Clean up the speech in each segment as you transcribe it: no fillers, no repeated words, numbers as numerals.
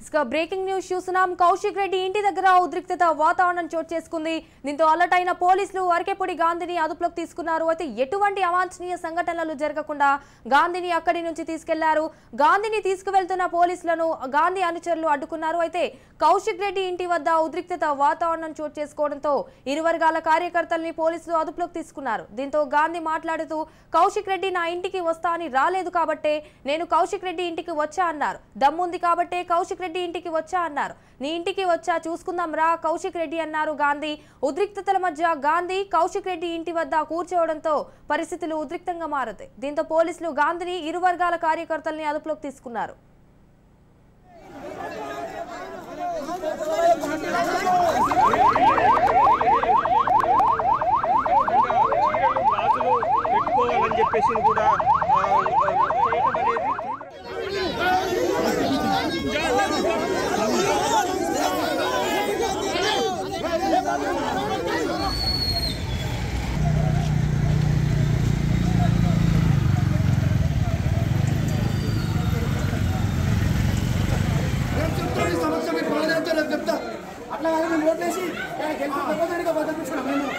ఇక breaking news చూస్తున్నాం. కౌశిక్ రెడ్డి ఇంటి దగ్గర ఉద్రిక్తత వాతావరణం చోటు చేసుకుంది. దీంతో అలర్ట్ అయిన పోలీసులు అరకెపూడి గాంధీని అదుపులోకి తీసుకున్నారు. అయితే ఎటువంటి అవాంఛనీయ సంఘటనలు జరగకుండా గాంధీని అక్కడి నుంచి తీసుకెళ్లారు. గాంధీని తీసుకువెళ్తున్న పోలీసులను గాంధీ అనుచరులు అడ్డుకున్నారు. అయితే కౌశిక్ రెడ్డి ఇంటి వద్ద ఉద్రిక్తత వాతావరణం చోటు చేసుకోవడంతో ఇరు వర్గాల కార్యకర్తల్ని పోలీసులు అదుపులోకి తీసుకున్నారు. దీంతో గాంధీ మాట్లాడుతూ కౌశిక్ రెడ్డి నా ఇంటికి వస్తా అని రాలేదు కాబట్టే నేను కౌశిక్ రెడ్డి ఇంటికి వచ్చా అన్నారు. దమ్ముంది కాబట్టే కౌశిక్ రెడ్డి ఇంటికి వచ్చా అన్నారు. నీ ఇంటికి వచ్చా చూసుకుందాం రా కౌశిక్ రెడ్డి అన్నారు గాంధీ. ఉద్రిక్తతల మధ్య గాంధీ కౌశిక్ రెడ్డి ఇంటి వద్ద కూర్చోవడంతో పరిస్థితులు ఉద్రిక్తంగా మారుతాయి. దీంతో పోలీసులు గాంధీని ఇరు వర్గాల కార్యకర్తల్ని అదుపులోకి తీసుకున్నారు. పెట్టుకోవాలని చెప్పేసి కూడా అట్లా కాదు మేము ఓట్లేసి గెలిచిన బద్దలుకున్నాం.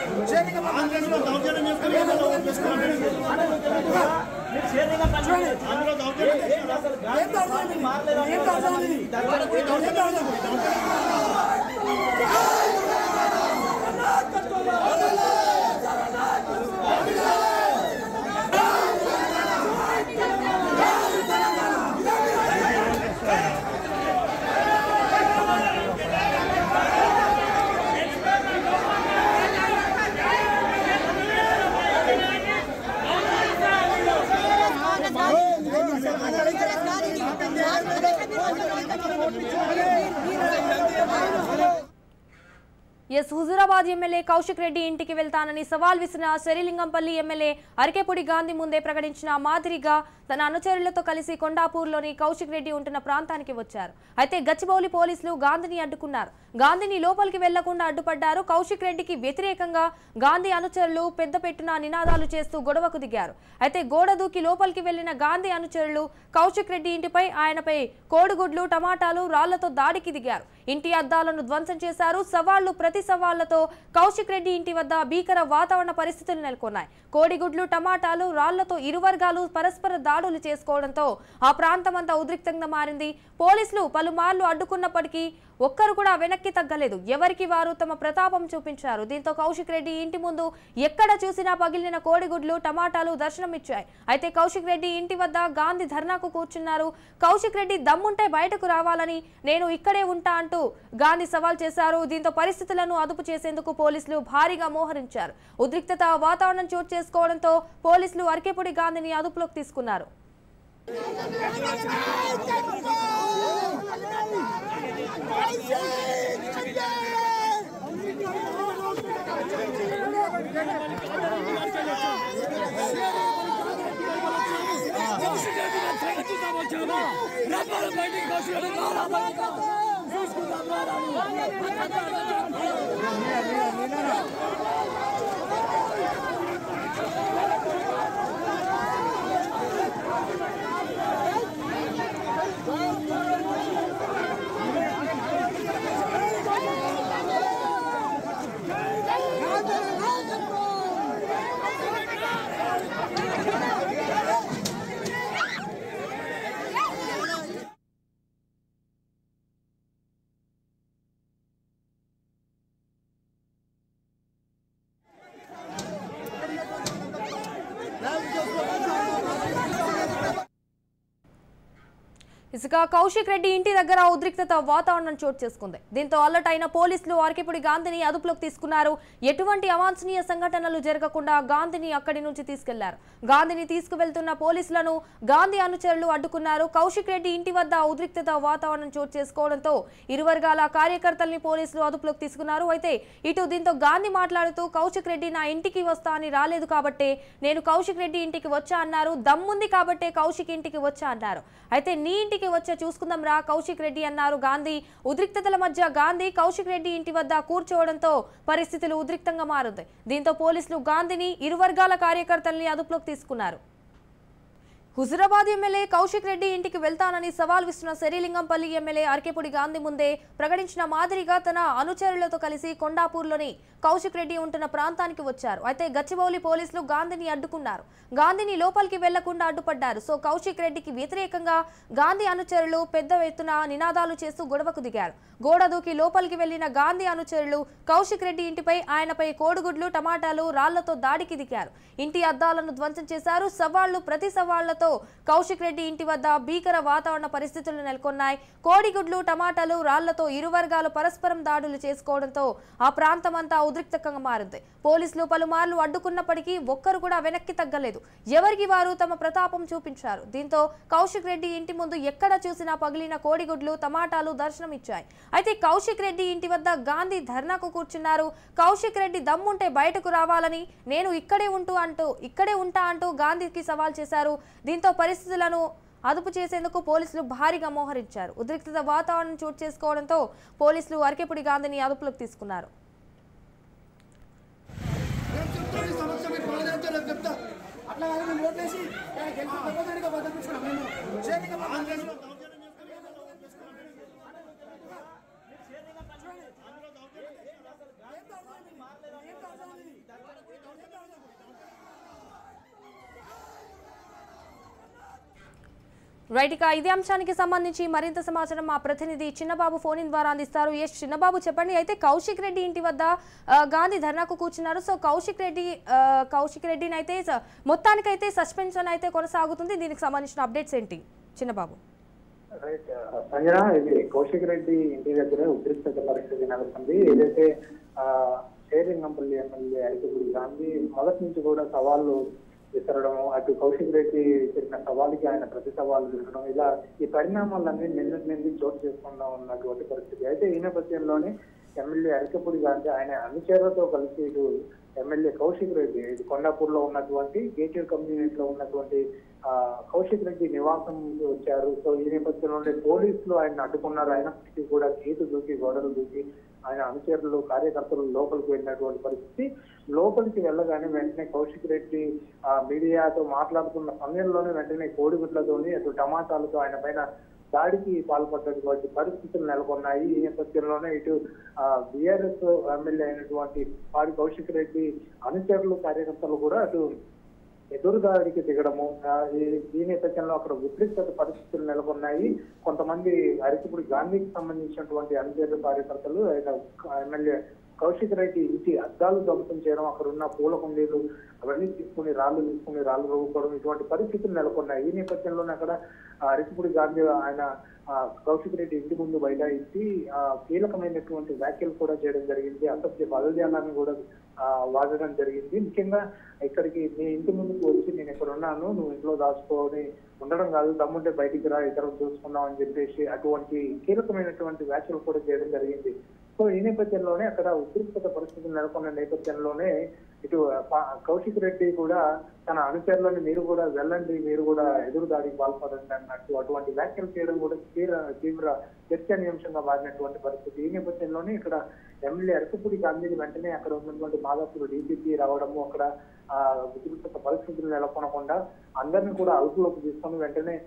హుజూరాబాద్ ఎమ్మెల్యే కౌశిక్ రెడ్డి ఇంటికి వెళ్తానని సవాల్ విసిన శ్రీలింగంపల్లి ఎమ్మెల్యే అరకెపూడి గాంధీ ముందే ప్రకటించిన మాదిరిగా తన అనుచరులతో కలిసి కొండాపూర్లోని కౌశిక్ రెడ్డి ఉంటున్న ప్రాంతానికి వచ్చారు. అయితే గచ్చిబౌలి పోలీసులు గాంధీని అడ్డుకున్నారు. గాంధీని లోపలికి వెళ్లకుండా అడ్డుపడ్డారు. కౌశిక్ రెడ్డికి వ్యతిరేకంగా గాంధీ అనుచరులు పెద్ద పెట్టున నినాదాలు చేస్తూ గొడవకు దిగారు. అయితే గోడ దూకి లోపలికి వెళ్లిన గాంధీ అనుచరులు కౌశిక్ రెడ్డి ఇంటిపై ఆయనపై కోడిగుడ్లు టమాటాలు రాళ్లతో దాడికి దిగారు. ఇంటి అద్దాలను ధ్వంసం చేశారు. సవాళ్లు ప్రతి సవాళ్లతో కౌశిక్ రెడ్డి ఇంటి వద్ద భీకర వాతావరణ పరిస్థితులు నెలకొన్నాయి. కోడిగుడ్లు టమాటాలు రాళ్లతో ఇరు వర్గాలు పరస్పర దాడులు చేసుకోవడంతో ఆ ప్రాంతమంతా ఉద్రిక్తంగా మారింది. పోలీసులు పలుమార్లు అడ్డుకున్నప్పటికీ ఒక్కరు కూడా వెనక్కి తగ్గలేదు. ఎవరికి వారు తమ ప్రతాపం చూపించారు. దీంతో కౌశిక్ రెడ్డి ఇంటి ముందు ఎక్కడ చూసినా పగిలిన కోడిగుడ్లు టమాటాలు దర్శనమిచ్చాయి. అయితే కౌశిక్ రెడ్డి ఇంటి వద్ద గాంధీ ధర్నాకు కూర్చున్నారు. కౌశిక్ రెడ్డి దమ్ముంటే బయటకు రావాలని నేను ఇక్కడే ఉంటా అంటూ గాంధీ సవాల్ చేశారు. దీంతో పరిస్థితులను అదుపు చేసేందుకు పోలీసులు భారీగా మోహరించారు. ఉద్రిక్తత వాతావరణం చోటు చేసుకోవడంతో పోలీసులు అరకెపూడి గాంధీని అదుపులోకి తీసుకున్నారు. ఇసుక కౌశిక్ రెడ్డి ఇంటి దగ్గర ఉద్రిక్తత వాతావరణం చోటు చేసుకుంది. దీంతో అలర్ట్ అయిన పోలీసులు అరకెపూడి గాంధీని అదుపులోకి తీసుకున్నారు. ఎటువంటి అవాంఛనీయ సంఘటనలు జరగకుండా గాంధీని అక్కడి నుంచి తీసుకెళ్లారు. గాంధీని తీసుకువెళ్తున్న పోలీసులను గాంధీ అనుచరులు అడ్డుకున్నారు. కౌశిక్ రెడ్డి ఇంటి వద్ద ఉద్రిక్తత వాతావరణం చోటు చేసుకోవడంతో ఇరు వర్గాల కార్యకర్తల్ని పోలీసులు అదుపులోకి తీసుకున్నారు. అయితే ఇటు దీంతో గాంధీ మాట్లాడుతూ కౌశిక్ రెడ్డి నా ఇంటికి వస్తా అని రాలేదు కాబట్టే నేను కౌశిక్ రెడ్డి ఇంటికి వచ్చా అన్నారు. దమ్ముంది కాబట్టే కౌశిక్ ఇంటికి వచ్చా అన్నారు. అయితే నీ ఇంటికి వచ్చే చూసుకుందాం రా కౌశిక్ రెడ్డి అన్నారు గాంధీ. ఉద్రిక్తతల మధ్య గాంధీ కౌశిక్ రెడ్డి ఇంటి వద్ద కూర్చోవడంతో పరిస్థితులు ఉద్రిక్తంగా మారుతాయి. దీంతో పోలీసులు గాంధీని ఇరు వర్గాల కార్యకర్తల్ని అదుపులోకి తీసుకున్నారు. హుజురాబాద్ ఎమ్మెల్యే కౌశిక్ రెడ్డి ఇంటికి వెళ్తానని సవాల్ విస్తున్న శరీలింగంపల్లి ఎమ్మెల్యే అరకేపూడి గాంధీ ముందే ప్రకటించిన మాదిరిగా తన అనుచరులతో కలిసి కొండాపూర్లోని కౌశిక్ రెడ్డి ఉంటున్న ప్రాంతానికి వచ్చారు. అయితే గచ్చిబౌలి పోలీసులు గాంధీని అడ్డుకున్నారు. గాంధీని లోపలికి వెళ్లకుండా అడ్డుపడ్డారు. సో కౌశిక్ రెడ్డికి వ్యతిరేకంగా గాంధీ అనుచరులు పెద్ద ఎత్తున నినాదాలు చేస్తూ గొడవకు దిగారు. గోడ దూకి లోపలికి వెళ్లిన గాంధీ అనుచరులు కౌశిక్ రెడ్డి ఇంటిపై ఆయనపై కోడిగుడ్లు టమాటాలు రాళ్లతో దాడికి దిగారు. ఇంటి అద్దాలను ధ్వంసం చేశారు. సవాళ్లు ప్రతి సవాళ్లతో కౌశిక్ రెడ్డి ఇంటి వద్ద భీకర వాతావరణ పరిస్థితులు నెలకొన్నాయి. కోడిగుడ్లు టమాటాలు రాళ్లతో ఇరు వర్గాలు పరస్పరం దాడులు చేసుకోవడంతో ఆ ప్రాంతమంతా ఉద్రిక్తంగా మారింది. పోలీసులు పలుమార్లు అడ్డుకున్నప్పటికీ ఒక్కరు కూడా వెనక్కి తగ్గలేదు. ఎవరికి వారు తమ ప్రతాపం చూపించారు. దీంతో కౌశిక్ రెడ్డి ఇంటి ముందు ఎక్కడ చూసినా పగిలిన కోడిగుడ్లు టమాటాలు దర్శనమిచ్చాయి. అయితే కౌశిక్ రెడ్డి ఇంటి వద్ద గాంధీ ధర్నాకు కూర్చున్నారు. కౌశిక్ రెడ్డి దమ్ముంటే బయటకు రావాలని, నేను ఇక్కడే ఉంటా అంటూ గాంధీకి సవాల్ చేశారు. దీంతో పరిస్థితులను అదుపు చేసేందుకు పోలీసులు భారీగా మోహరించారు. ఉద్రిక్తత వాతావరణం చోటు చేసుకోవడంతో పోలీసులు అరకేపూడి గాంధీని అదుపులోకి తీసుకున్నారు. అట్లా మేము ఓట్లేసి బతికించుకున్నాం. మేము రైట్, ఇక ఇదే అంశానికి సంబంధించి మరింత సమాచారం మా ప్రతినిధి చిన్నబాబు ఫోన్ ఇన్ ద్వారా అందిస్తారు. ఎస్ చిన్నబాబు, చెప్పండి. అయితే కౌశిక్ రెడ్డి ఇంటి వద్ద గాంధీ ధర్నాకు కూర్చున్నారు. సో కౌశిక్ రెడ్డిని అయితే మొత్తానికైతే సస్పెన్షన్ అయితే కొనసాగుతుంది. దీనికి సంబంధించిన అప్డేట్స్ ఏంటి చిన్నబాబు? రైట్ సంజన, ఇది కౌశిక్ రెడ్డి ఇంటి దగ్గర ఉద్రిక్తత పరిస్థితి నెలకొంది. ఏదైతే శేరింగంపల్లి ఎమ్మెల్యే అరకేపూడి గాంధీ మొదటి నుంచి కూడా సవాళ్ళు విసరడము, అటు కౌశిక్ రెడ్డి చెప్పిన సవాలుకి ఆయన ప్రతి సవాలు విసరడం, ఇలా ఈ పరిణామాలన్నీ నిన్నటి చోటు చేసుకుండా ఉన్నటువంటి పరిస్థితి. అయితే ఈ నేపథ్యంలోనే ఎమ్మెల్యే అరకేపూడి గాంధీ ఆయన అనుచరులతో కలిసి ఇటు ఎమ్మెల్యే కౌశిక్ రెడ్డి ఇది కొండాపూర్ లో ఉన్నటువంటి గేటెడ్ కమ్యూనిటీ లో ఉన్నటువంటి కౌశిక్ రెడ్డి నివాసం వచ్చారు. సో ఈ నేపథ్యంలోనే పోలీసులు ఆయన అడ్డుకున్నారు. అయినప్పటికీ కూడా గేటు దూకి గోడలు దూకి ఆయన అనుచరులు కార్యకర్తలు లోపలికి వెళ్ళినటువంటి పరిస్థితి. లోపలికి వెళ్ళగానే వెంటనే కౌశిక్ రెడ్డి మీడియాతో మాట్లాడుతున్న సమయంలోనే వెంటనే కోడిగుడ్లతోని అటు టమాటాలతో ఆయన పైన దాడికి పాల్పడ్డటువంటి పరిస్థితులు నెలకొన్నాయి. ఈ నేపథ్యంలోనే ఇటు బీఆర్ఎస్ ఎమ్మెల్యే అయినటువంటి పాడి కౌశిక్ రెడ్డి అనుచరులు కార్యకర్తలు కూడా అటు ఎదురుదాడికి దిగడము, ఈ నేపథ్యంలో అక్కడ ఉద్రిక్తత పరిస్థితులు నెలకొన్నాయి. కొంతమంది అరకేపూడి గాంధీకి సంబంధించినటువంటి అనుచరులు కార్యకర్తలు ఎమ్మెల్యే కౌశిక్ రెడ్డి ఇంటి అద్దాలు ధ్వంసం చేయడం, అక్కడ ఉన్న పూల కుండీలు అవన్నీ తీసుకుని రాళ్ళు రవ్వుకోవడం, ఇటువంటి పరిస్థితులు నెలకొన్నాయి. ఈ నేపథ్యంలోనే అక్కడ అరకేపూడి గాంధీ ఆయన కౌశిక్ రెడ్డి ఇంటి ముందు బైఠాయించి కీలకమైనటువంటి వ్యాఖ్యలు కూడా చేయడం జరిగింది. అసభ్య పదజాలాన్ని కూడా వాడడం జరిగింది. ముఖ్యంగా ఇక్కడికి నీ ఇంటి ముందుకు వచ్చి నేను ఇక్కడ ఉన్నాను, నువ్వు ఇంట్లో దాచుకొని ఉండడం కాదు, దమ్ముంటే బయటికి రా, ఇతరులు చూసుకున్నాం అని చెప్పేసి అటువంటి కీలకమైనటువంటి వ్యాఖ్యలు కూడా చేయడం జరిగింది. సో ఈ నేపథ్యంలోనే అక్కడ ఉద్రిక్తత పరిస్థితులు నెలకొన్న నేపథ్యంలోనే ఇటు కౌశిక్ రెడ్డి కూడా తన అనుచరులను మీరు కూడా వెళ్ళండి, మీరు కూడా ఎదురు దాడికి పాల్పడండి అన్నట్టు అటువంటి వ్యాఖ్యలు చేయడం కూడా తీవ్ర చర్చనీయాంశంగా మారినటువంటి పరిస్థితి. ఈ నేపథ్యంలోనే ఇక్కడ ఎమ్మెల్యే అరకేపూడి గాంధీని వెంటనే అక్కడ ఉన్నటువంటి మాదాపూర్ డీసీపీ రావడము, అక్కడ ఉద్రిక్తత పరిస్థితులు నెలకొనకుండా అందరినీ కూడా అదుపులోకి తీసుకొని వెంటనే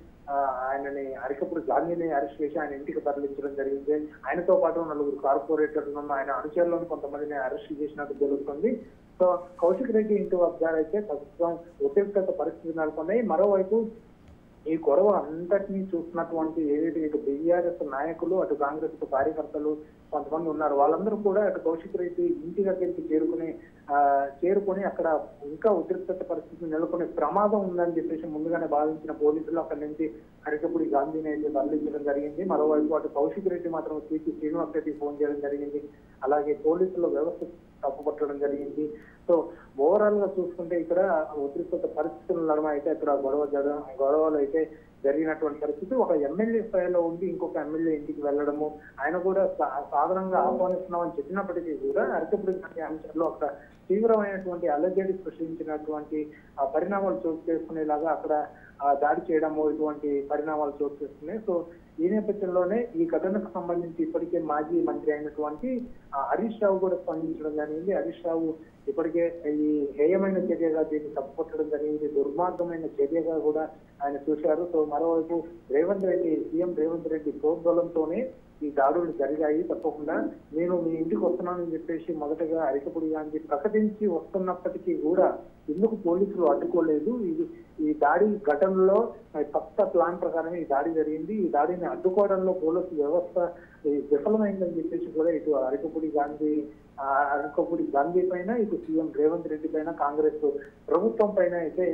ఆయనని అరకేపూడి గాంధీని అరెస్ట్ చేసి ఆయన ఇంటికి తరలించడం జరిగింది. ఆయనతో పాటు 4 కార్పొరేటర్లను ఆయన అనుచరులను కొంతమందిని అరెస్ట్ చేసినట్టు తెలుస్తుంది. సో కౌశిక్ రెడ్డి ఇంటి వద్ద అయితే ప్రస్తుతం ఉద్రిక్తత పరిస్థితులు నెలకొన్నాయి. మరోవైపు ఈ గొడవ అంతటినీ చూస్తున్నటువంటి ఏదైతే ఇటు బీఆర్ఎస్ నాయకులు అటు కాంగ్రెస్ కార్యకర్తలు కొంతమంది ఉన్నారు, వాళ్ళందరూ కూడా అటు కౌశిక్ రెడ్డి ఇంటి దగ్గరికి చేరుకొని అక్కడ ఇంకా ఉద్రిక్తత పరిస్థితులు నెలకొనే ప్రమాదం ఉందని చెప్పేసి ముందుగానే భావించిన పోలీసులు అక్కడి నుంచి అరకేపూడి గాంధీని అయితే తరలించడం జరిగింది. మరోవైపు అటు కౌశిక్ రెడ్డి మాత్రం సిపి శ్రీనివాస్ రెడ్డి ఫోన్ చేయడం జరిగింది. అలాగే పోలీసుల వ్యవస్థ తప్పుపట్టడం జరిగింది. సో ఓవరాల్ గా చూసుకుంటే ఇక్కడ ఉద్రిక్తత పరిస్థితుల నడుమ అయితే ఇక్కడ గొడవలు అయితే జరిగినటువంటి పరిస్థితి. ఒక ఎమ్మెల్యే స్థాయిలో ఉండి ఇంకొక ఎమ్మెల్యే ఇంటికి వెళ్ళడము, ఆయన కూడా సాధారణంగా ఆహ్వానిస్తున్నామని చెప్పినప్పటికీ కూడా అరకేపూడి గాంధీ అంశాల్లో అక్కడ తీవ్రమైనటువంటి అలజడి సృష్టించినటువంటి పరిణామాలు చోటు చేసుకునేలాగా అక్కడ దాడి చేయడము, ఇటువంటి పరిణామాలు చోటు చేసుకున్నాయి. సో ఈ నేపథ్యంలోనే ఈ ఘటనకు సంబంధించి ఇప్పటికే మాజీ మంత్రి అయినటువంటి హరీష్ రావు కూడా స్పందించడం జరిగింది. హరీష్ రావు ఇప్పటికే ఈ హేయమైన చర్యగా దీన్ని తప్పుపట్టడం జరిగింది, దుర్మార్గమైన చర్యగా కూడా ఆయన చూశారు. సో మరోవైపు సీఎం రేవంత్ రెడ్డి ప్రోద్బలంతోనే ఈ దాడులు జరిగాయి. తప్పకుండా నేను మీ ఇంటికి వస్తున్నానని చెప్పేసి మొదటగా అరికపుడి గాంధీ ప్రకటించి వస్తున్నప్పటికీ కూడా ఎందుకు పోలీసులు అడ్డుకోలేదు? ఈ దాడి ఘటనలో కొత్త ప్లాన్ ప్రకారం ఈ దాడి జరిగింది. ఈ దాడిని అడ్డుకోవడంలో పోలీసు వ్యవస్థ విఫలమైందని చెప్పేసి కూడా ఇటు అరికపుడి గాంధీ పైన, ఇటు సీఎం రేవంత్ రెడ్డి పైన, కాంగ్రెస్ ప్రభుత్వం పైన అయితే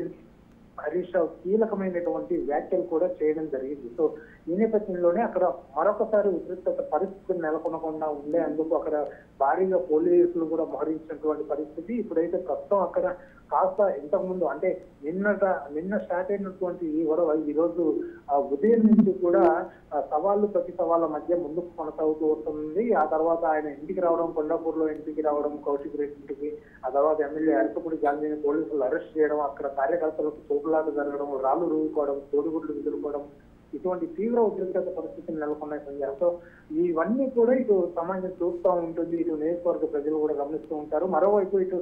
హరీష్ రావు కీలకమైనటువంటి వ్యాఖ్యలు కూడా చేయడం జరిగింది. సో ఈ నేపథ్యంలోనే అక్కడ మరొకసారి ఉద్రిక్తత పరిస్థితులు నెలకొనకుండా ఉండేందుకు అక్కడ భారీగా పోలీసులు కూడా మోహరించినటువంటి పరిస్థితి. ఇప్పుడైతే ప్రస్తుతం అక్కడ కాస్త ఇంతకుముందు అంటే నిన్న స్టార్ట్ అయినటువంటి ఈ గొడవ ఈ రోజు ఉదయం నుంచి కూడా ప్రతి సవాళ్ళ మధ్య ముందుకు కొనసాగుతూ వస్తుంది. ఆ తర్వాత ఆయన ఇంటికి రావడం, కొండాపూర్లో ఇంటికి రావడం, కౌశిక్ రెడ్డి ఇంటికి, ఆ తర్వాత ఎమ్మెల్యే అరికపుడి గాంధీని పోలీసులు అరెస్ట్ చేయడం, అక్కడ కార్యకర్తలకు తోపులాట జరగడం, రాళ్లు రూపుకోవడం, తోడుగుడ్లు విదులుకోవడం, ఇటువంటి తీవ్ర ఉద్రిక్తత పరిస్థితులు నెలకొన్నాయి సంజయ్. సో ఇవన్నీ కూడా ఇటు సమాజం చూస్తూ ఉంటుంది, ఇటు నియోజకవర్గ ప్రజలు కూడా గమనిస్తూ ఉంటారు. మరోవైపు ఇటు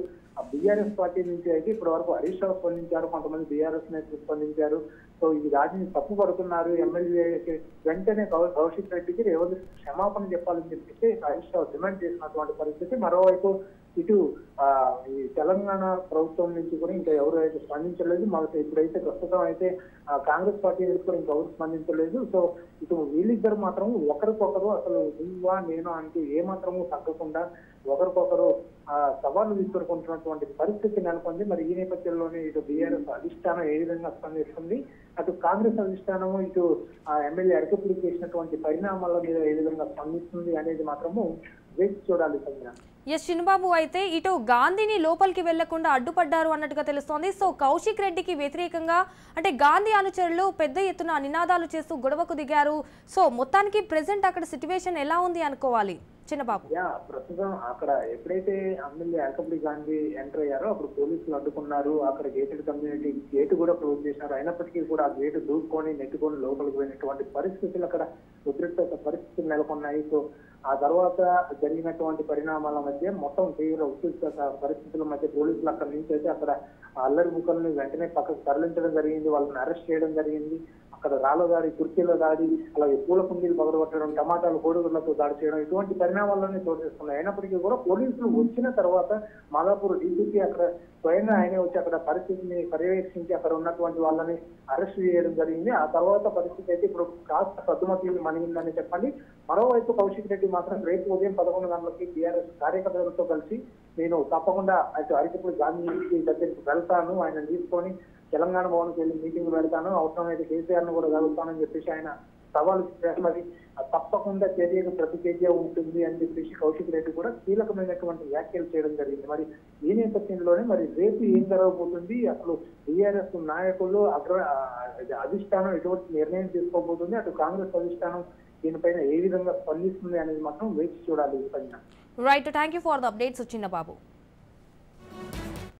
బీఆర్ఎస్ పార్టీ నుంచి అయితే ఇప్పటి వరకు హరీష్ రావు స్పందించారు, కొంతమంది బీఆర్ఎస్ నేతలు స్పందించారు. సో ఇది దాడిని తప్పుపడుతున్నారు, ఎమ్మెల్యే వెంటనే కౌశిక్ రెడ్డికి రేవంత్ క్షమాపణ చెప్పాలని చెప్పేసి హరీష్ రావు డిమాండ్ చేసినటువంటి పరిస్థితి. మరోవైపు ఇటు ఈ తెలంగాణ ప్రభుత్వం నుంచి కూడా ఇంకా ఎవరు అయితే స్పందించలేదు. మాకు ఇప్పుడైతే ప్రస్తుతం అయితే కాంగ్రెస్ పార్టీ నుంచి కూడా ఇంకెవరు స్పందించలేదు. సో ఇటు వీళ్ళిద్దరు మాత్రం ఒకరికొకరు అసలు నువ్వా నేను అంటూ ఏమాత్రము తగ్గకుండా ఒకరికొకరు సవాళ్లు విసురుకుంటున్నటువంటి పరిస్థితి నెలకొంది. మరి ఈ నేపథ్యంలోనే ఇటు బీఆర్ఎస్ అధిష్టానం ఏ విధంగా స్పందిస్తుంది, అటు కాంగ్రెస్ అధిష్టానము ఇటు ఎమ్మెల్యే అరికపుడి చేసినటువంటి పరిణామాల మీద ఏ విధంగా స్పందిస్తుంది అనేది మాత్రము వేచి చూడాలి సంజన. ఎస్ చిన్నబాబు, అయితే ఇటు గాంధీని లోపలికి వెళ్లకుండా అడ్డుపడ్డారు అన్నట్టుగా తెలుస్తోంది. సో కౌశిక్ రెడ్డికి వ్యతిరేకంగా అంటే గాంధీ అనుచరులు పెద్ద ఎత్తున నినాదాలు చేస్తూ గొడవకు దిగారు. సో మొత్తానికి ప్రెసెంట్ అక్కడ సిచ్యువేషన్ ఎలా ఉంది అనుకోవాలి చిన్నబాబు? ప్రస్తుతం అక్కడ ఎప్పుడైతే ఎమ్మెల్యే అరికపుడి గాంధీ ఎంటర్ అయ్యారో అప్పుడు పోలీసులు అడ్డుకున్నారు. అక్కడ గేటెడ్ కమ్యూనిటీ గేటు కూడా క్లోజ్ చేశారు. అయినప్పటికీ కూడా ఆ గేటు దూసుకొని నెట్టుకొని లోపలికి పోయినటువంటి పరిస్థితులు అక్కడ ఉద్రిక్తత పరిస్థితులు నెలకొన్నాయి. సో ఆ తర్వాత జరిగినటువంటి పరిణామాల మధ్య మొత్తం తీవ్ర ఉద్రిక్తత పరిస్థితుల మధ్య పోలీసులు అక్కడ నుంచి అయితే అక్కడ అల్లరి ముక్కల్ని వెంటనే పక్కకు తరలించడం జరిగింది, వాళ్ళని అరెస్ట్ చేయడం జరిగింది. అక్కడ రాళ్ళ దాడి, కుర్చీల దాడి, అలాగే పూల కుండీలు పగలగొట్టడం, టమాటాలు కోడిగుడ్లతో దాడి చేయడం, ఇటువంటి పరిణామాలన్నీ చోటు చేసుకున్నాయి. అయినప్పటికీ కూడా పోలీసులు వచ్చిన తర్వాత మాదాపూర్ డీసీపీ అక్కడ స్వయంగా ఆయనే వచ్చి అక్కడ పరిస్థితిని పర్యవేక్షించి అక్కడ ఉన్నటువంటి వాళ్ళని అరెస్ట్ చేయడం జరిగింది. ఆ తర్వాత పరిస్థితి అయితే ఇప్పుడు కాస్త సద్దుమతిని మణిగిందని చెప్పండి. మరోవైపు కౌశిక్ రెడ్డి మాత్రం రేపు ఉదయం 11 గంటలకి బీఆర్ఎస్ కార్యకర్తలతో కలిసి నేను తప్పకుండా అటు అరికపుడి గాంధీ దగ్గరికి వెళ్తాను, ఆయన తీసుకొని తెలంగాణ భవన్కి వెళ్ళి మీటింగ్ పెడతాను, అవసరమైతే కేసీఆర్ ను కూడా కలుగుతానని చెప్పేసి ఆయన సవాలు మరి తప్పకుండా చర్యకు ప్రతి చర్య ఉంటుంది అని చెప్పేసి కౌశిక్ రెడ్డి కూడా కీలకమైనటువంటి వ్యాఖ్యలు చేయడం జరిగింది. మరి ఈ నేపథ్యంలోనే మరి రేపు ఏం జరగబోతుంది, అసలు బీఆర్ఎస్ నాయకులు అధిష్టానం ఎటువంటి నిర్ణయం తీసుకోబోతుంది, అటు కాంగ్రెస్ అధిష్టానం దీనిపైన ఏ విధంగా స్పందిస్తుంది అనేది మాత్రం వేచి చూడాలి. Right, thank you for the updates Chinnababu.